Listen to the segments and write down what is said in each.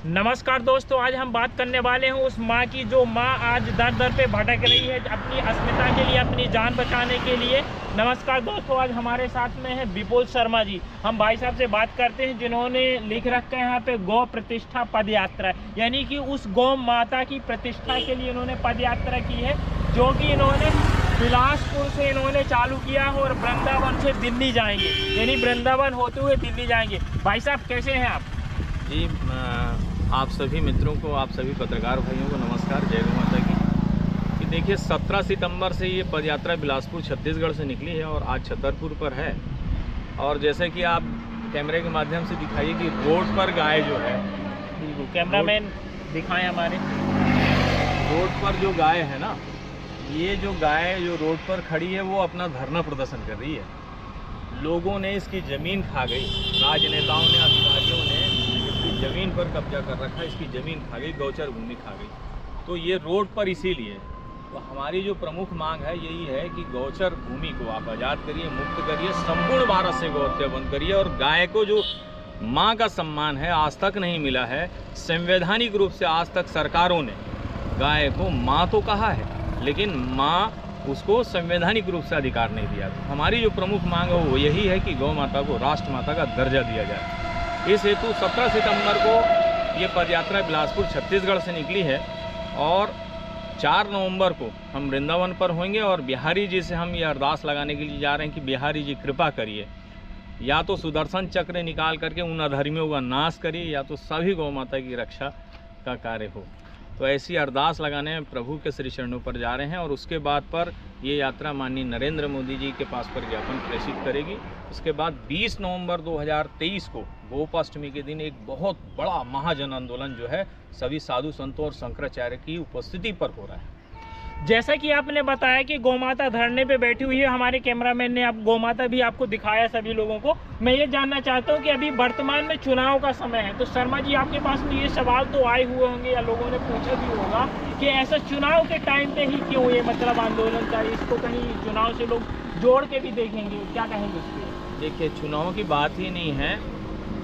नमस्कार दोस्तों, आज हम बात करने वाले हैं उस माँ की जो माँ आज दर दर पे भटक रही है अपनी अस्मिता के लिए, अपनी जान बचाने के लिए। नमस्कार दोस्तों, आज हमारे साथ में है विपुल शर्मा जी। हम भाई साहब से बात करते हैं जिन्होंने लिख रखा है यहाँ पे गौ प्रतिष्ठा पद यात्रा, यानी कि उस गौ माता की प्रतिष्ठा के लिए इन्होंने पद यात्रा की है, जो कि इन्होंने बिलासपुर से इन्होंने चालू किया है और वृंदावन से दिल्ली जाएंगे, यानी वृंदावन होते हुए दिल्ली जाएंगे। भाई साहब कैसे हैं आप? जी, आप सभी मित्रों को, आप सभी पत्रकार भाइयों को नमस्कार, जय गौ माता की। कि देखिए 17 सितंबर से ये पदयात्रा बिलासपुर छत्तीसगढ़ से निकली है और आज छतरपुर पर है। और जैसे कि आप कैमरे के माध्यम से दिखाइए कि रोड पर गाय जो है, कैमरामैन दिखाएं हमारे। रोड पर जो गाय है ना, ये जो गाय जो रोड पर खड़ी है वो अपना धरना प्रदर्शन कर रही है। लोगों ने इसकी ज़मीन खा गई, राजनेताओं ने, अधिकारियों ने ज़मीन पर कब्जा कर रखा, इसकी ज़मीन खा गई, गौचर भूमि खा गई। तो ये रोड पर इसीलिए, तो हमारी जो प्रमुख मांग है यही है कि गौचर भूमि को आप आज़ाद करिए, मुक्त करिए, संपूर्ण भारत से गौ हत्या बंद करिए। और गाय को जो माँ का सम्मान है आज तक नहीं मिला है। संवैधानिक रूप से आज तक सरकारों ने गाय को माँ तो कहा है, लेकिन माँ उसको संवैधानिक रूप से अधिकार नहीं दिया। तो हमारी जो प्रमुख मांग है वो यही है कि गौ माता को राष्ट्र माता का दर्जा दिया जाए। इस हेतु 17 सितंबर को ये पदयात्रा बिलासपुर छत्तीसगढ़ से निकली है और 4 नवंबर को हम वृंदावन पर होंगे। और बिहारी जी से हम ये अरदास लगाने के लिए जा रहे हैं कि बिहारी जी कृपा करिए, या तो सुदर्शन चक्र निकाल करके उन अधर्मियों का नाश करिए, या तो सभी गौ माता की रक्षा का कार्य हो। तो ऐसी अरदास लगाने प्रभु के श्री चरणों पर जा रहे हैं। और उसके बाद पर ये यात्रा माननीय नरेंद्र मोदी जी के पास पर ज्ञापन प्रेषित करेगी। उसके बाद 20 नवंबर 2023 को गोपाष्टमी के दिन एक बहुत बड़ा महाजन आंदोलन जो है सभी साधु संतों और शंकराचार्य की उपस्थिति पर हो रहा है। जैसा कि आपने बताया कि गौमाता धरने पे बैठी हुई है, हमारे कैमरामैन ने आप गौमाता भी आपको दिखाया सभी लोगों को। मैं ये जानना चाहता हूँ कि अभी वर्तमान में चुनाव का समय है, तो शर्मा जी आपके पास में ये सवाल तो आए हुए होंगे या लोगों ने पूछा भी होगा कि ऐसा चुनाव के टाइम पे ही क्यों ये मतलब आंदोलन का, इसको कहीं चुनाव से लोग जोड़ के भी देखेंगे, क्या कहेंगे इस पर? देखिए, चुनाव की बात ही नहीं है।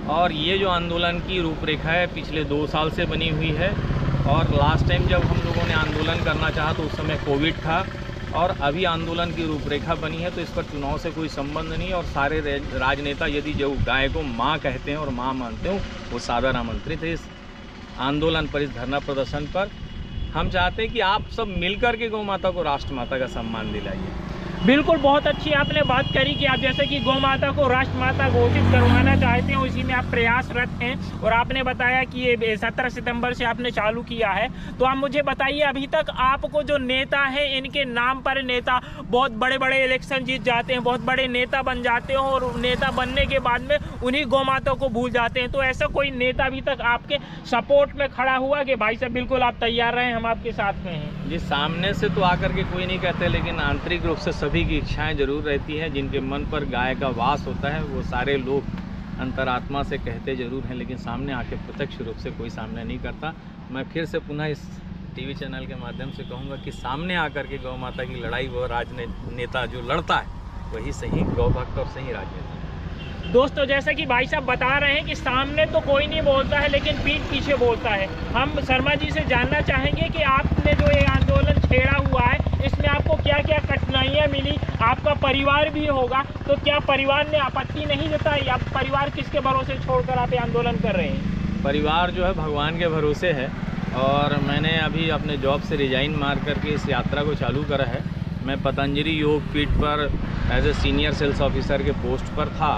और ये जो आंदोलन की रूपरेखा है पिछले 2 साल से बनी हुई है। और लास्ट टाइम जब हम लोगों ने आंदोलन करना चाहा तो उस समय कोविड था। और अभी आंदोलन की रूपरेखा बनी है, तो इस पर चुनाव से कोई संबंध नहीं। और सारे राजनेता यदि जो गाय को माँ कहते हैं और माँ मानते हो, वो सादर आमंत्रित है इस आंदोलन पर, इस धरना प्रदर्शन पर। हम चाहते हैं कि आप सब मिलकर के गौ माता को राष्ट्र माता का सम्मान दिलाइए। बिल्कुल, बहुत अच्छी आपने बात करी कि आप जैसे कि गौ माता को राष्ट्र माता घोषित करवाना चाहते हैं, उसी में आप प्रयासरत हैं। और आपने बताया कि ये 17 सितंबर से आपने चालू किया है। तो आप मुझे बताइए, अभी तक आपको जो नेता हैं, इनके नाम पर नेता बहुत बड़े बड़े इलेक्शन जीत जाते हैं, बहुत बड़े नेता बन जाते हैं, और नेता बनने के बाद में उन्हीं गौ माता को भूल जाते हैं। तो ऐसा कोई नेता अभी तक आपके सपोर्ट में खड़ा हुआ कि भाई साहब बिल्कुल आप तैयार रहें, हम आपके साथ में हैं? जी, सामने से तो आकर के कोई नहीं कहते, लेकिन आंतरिक रूप से सभी की इच्छाएं जरूर रहती हैं। जिनके मन पर गाय का वास होता है वो सारे लोग अंतरात्मा से कहते जरूर हैं, लेकिन सामने आके प्रत्यक्ष रूप से कोई सामने नहीं करता। मैं फिर से पुनः इस टीवी चैनल के माध्यम से कहूँगा कि सामने आकर के गौ माता की लड़ाई वो राजनेता जो लड़ता है वही सही गौ भक्त और सही राजनेता। दोस्तों, जैसा कि भाई साहब बता रहे हैं कि सामने तो कोई नहीं बोलता है, लेकिन पीठ पीछे बोलता है। हम शर्मा जी से जानना चाहेंगे कि आपने जो ये आंदोलन छेड़ा हुआ है, इसमें आपको क्या क्या कठिनाइयाँ मिली? आपका परिवार भी होगा, तो क्या परिवार ने आपत्ति नहीं जताई? आप परिवार किसके भरोसे छोड़कर आप ये आंदोलन कर रहे हैं? परिवार जो है भगवान के भरोसे है। और मैंने अभी अपने जॉब से रिजाइन मार करके इस यात्रा को चालू करा है। मैं पतंजलि योग पीठ पर as a senior sales officer के पोस्ट पर था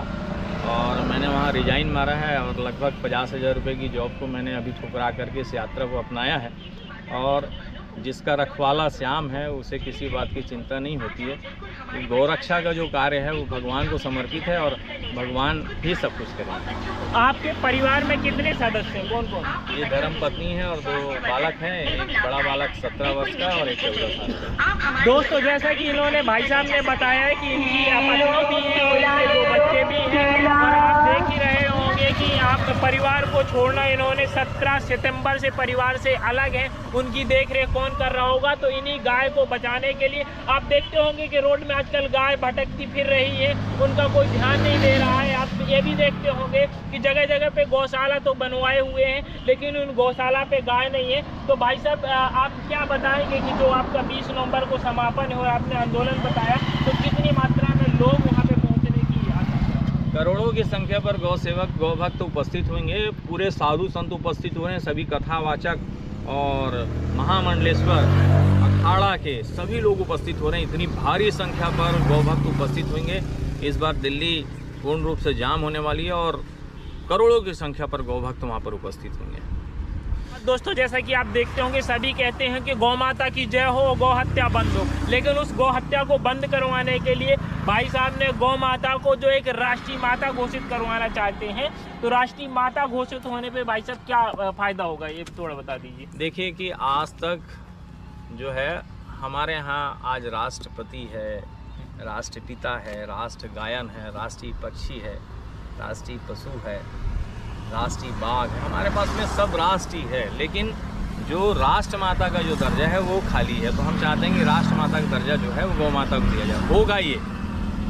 और मैंने वहाँ रिजाइन मारा है। और लगभग 50,000 रुपये की जॉब को मैंने अभी ठुकरा करके इस यात्रा को अपनाया है। और जिसका रखवाला श्याम है उसे किसी बात की चिंता नहीं होती है। गौरक्षा का जो कार्य है वो भगवान को समर्पित है और भगवान ही सब कुछ करेंगे। आपके परिवार में कितने सदस्य हैं, कौन कौन? ये धर्मपत्नी है और 2 बालक हैं, एक बड़ा बालक 17 वर्ष का और एक 14 साल का। दोस्तों, जैसा कि इन्होंने भाई साहब ने बताया है कि इनकी पत्नी भी है और इनके 2 बच्चे भी हैं। और आप देख ही रहे होंगे कि आप परिवार को छोड़ना, इन्होंने 17 सितंबर से परिवार से अलग है। उनकी देख रेख कौन कर रहा होगा? तो इन्हीं गाय को बचाने के लिए आप देखते होंगे कि रोड में आजकल गाय भटकती फिर रही है, उनका कोई ध्यान नहीं दे रहा है। आप ये भी देखते होंगे कि जगह जगह पे गौशाला तो बनवाए हुए हैं, लेकिन उन गौशाला पे गाय नहीं है। तो भाई साहब आप क्या बताएंगे कि जो आपका 20 नवंबर को समापन हुआ, आपने आंदोलन बताया, तो कितनी मात्रा में लोग वहाँ पे पहुँचने की आशा है? करोड़ों की संख्या पर गौ सेवक गौ भक्त उपस्थित होंगे, पूरे साधु संत उपस्थित हुए हैं, सभी कथावाचक और महामंडलेश्वर अखाड़ा के सभी लोग उपस्थित हो रहे हैं। इतनी भारी संख्या पर गौ भक्त उपस्थित होंगे। इस बार दिल्ली पूर्ण रूप से जाम होने वाली है और करोड़ों की संख्या पर गौ भक्त वहाँ पर उपस्थित होंगे। दोस्तों जैसा कि आप देखते होंगे, सभी कहते हैं कि गौ माता की जय हो, गौ हत्या बंद हो, लेकिन उस गौ हत्या को बंद करवाने के लिए भाई साहब ने गौ माता को जो एक राष्ट्रीय माता घोषित करवाना चाहते हैं। तो राष्ट्रीय माता घोषित होने पे भाई साहब क्या फायदा होगा, ये थोड़ा बता दीजिए। देखिए कि आज तक जो है हमारे यहाँ आज राष्ट्रपति है, राष्ट्रपिता है, राष्ट्र गायन है, राष्ट्रीय पक्षी है, राष्ट्रीय पशु है, राष्ट्रीय बाघ है, हमारे पास में सब राष्ट्रीय है, लेकिन जो राष्ट्र माता का जो दर्जा है वो खाली है। तो हम चाहते हैं कि राष्ट्र माता का दर्जा जो है वो गौ माता को दिया जाए। होगा ये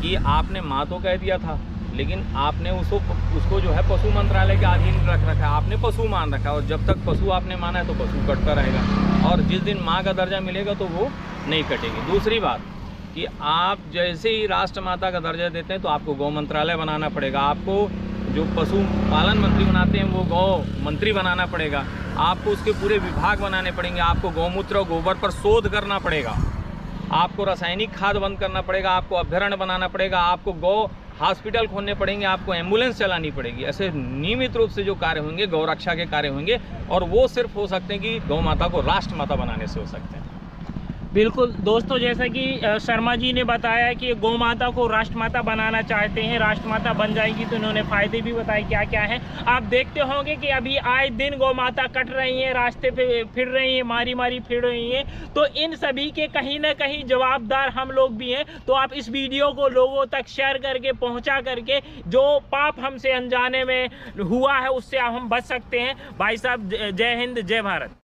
कि आपने माँ तो कह दिया था, लेकिन आपने उसको जो है पशु मंत्रालय के अधीन रख रखा है, आपने पशु मान रखा है, और जब तक पशु आपने माना है तो पशु कटता रहेगा, और जिस दिन माँ का दर्जा मिलेगा तो वो नहीं कटेगी। दूसरी बात कि आप जैसे ही राष्ट्र माता का दर्जा देते हैं तो आपको गौ मंत्रालय बनाना पड़ेगा, आपको जो पशु पालन मंत्री बनाते हैं वो गौ मंत्री बनाना पड़ेगा, आपको उसके पूरे विभाग बनाने पड़ेंगे, आपको गौमूत्र और गोबर पर शोध करना पड़ेगा, आपको रासायनिक खाद बंद करना पड़ेगा, आपको अभ्यारण्य बनाना पड़ेगा, आपको गौ हॉस्पिटल खोलने पड़ेंगे, आपको एम्बुलेंस चलानी पड़ेगी। ऐसे नियमित रूप से जो कार्य होंगे गौ रक्षा के कार्य होंगे, और वो सिर्फ हो सकते हैं कि गौ माता को राष्ट्र माता बनाने से हो सकते हैं। बिल्कुल दोस्तों, जैसा कि शर्मा जी ने बताया कि गौ माता को राष्ट्रमाता बनाना चाहते हैं, राष्ट्रमाता बन जाएगी तो इन्होंने फ़ायदे भी बताए क्या क्या हैं। आप देखते होंगे कि अभी आए दिन गौ माता कट रही हैं, रास्ते पे फिर रही हैं, मारी मारी फिर रही हैं। तो इन सभी के कहीं ना कहीं जवाबदार हम लोग भी हैं। तो आप इस वीडियो को लोगों तक शेयर करके पहुँचा करके जो पाप हमसे अनजाने में हुआ है उससे हम बच सकते हैं। भाई साहब जय हिंद, जय भारत।